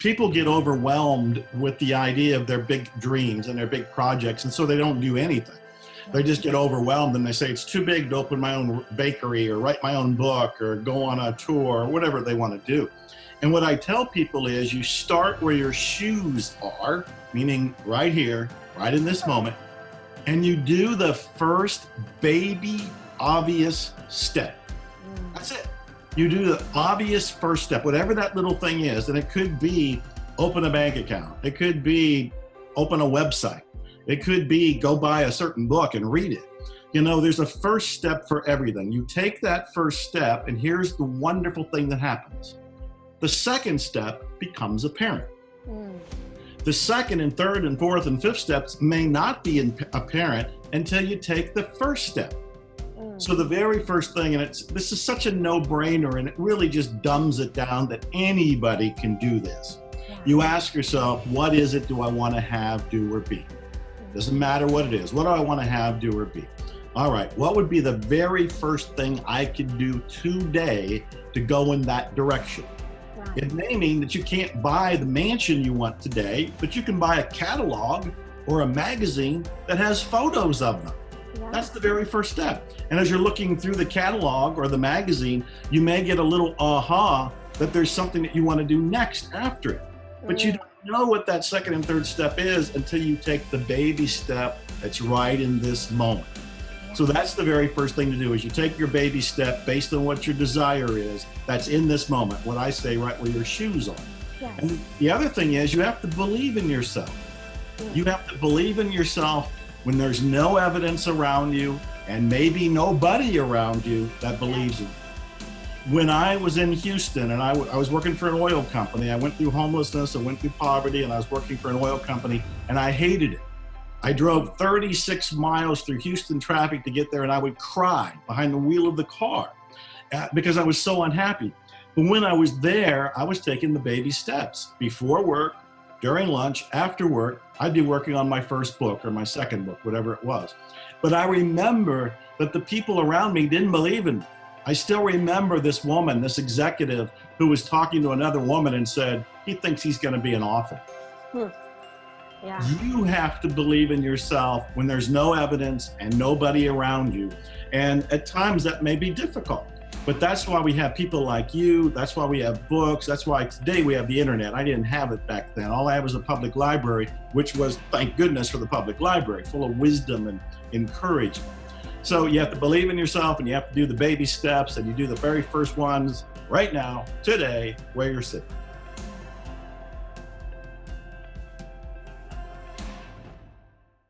people get overwhelmed with the idea of their big dreams and their big projects, and so they don't do anything. They just get overwhelmed and they say it's too big to open my own bakery or write my own book or go on a tour or whatever they want to do. And what I tell people is you start where your shoes are, meaning right here, right in this moment, and you do the first baby obvious step. That's it. You do the obvious first step, whatever that little thing is. And it could be open a bank account. It could be open a website. It could be go buy a certain book and read it. You know, there's a first step for everything. You take that first step, and here's the wonderful thing that happens. The second step becomes apparent. The second and third and fourth and fifth steps may not be apparent until you take the first step. So the very first thing, and this is such a no-brainer, and it really just dumbs it down that anybody can do this. You ask yourself, what is it do I want to have, do, or be? Doesn't matter what it is. What do I want to have, do, or be? All right, what would be the very first thing I could do today to go in that direction? It may mean that you can't buy the mansion you want today, but you can buy a catalog or a magazine that has photos of them. That's the very first step. And as you're looking through the catalog or the magazine, you may get a little aha that there's something that you want to do next after it. But you don't know what that second and third step is until you take the baby step that's right in this moment. So that's the very first thing to do is you take your baby step based on what your desire is. That's in this moment, what I say, right where your shoes are. Yes. And the other thing is you have to believe in yourself. You have to believe in yourself when there's no evidence around you and maybe nobody around you that believes in you. When I was in Houston and I was working for an oil company, I went through homelessness, I went through poverty, and I was working for an oil company, and I hated it. I drove 36 miles through Houston traffic to get there, and I would cry behind the wheel of the car because I was so unhappy. But when I was there, I was taking the baby steps. Before work, during lunch, after work, I'd be working on my first book or my second book, whatever it was. But I remember that the people around me didn't believe in me. I still remember this woman, this executive, who was talking to another woman and said, he thinks he's going to be an author. Yeah. You have to believe in yourself when there's no evidence and nobody around you. And at times that may be difficult, but that's why we have people like you. That's why we have books. That's why today we have the internet. I didn't have it back then. All I had was a public library, which was, thank goodness for the public library, full of wisdom and encouragement. So you have to believe in yourself and you have to do the baby steps, and you do the very first ones right now, today, where you're sitting.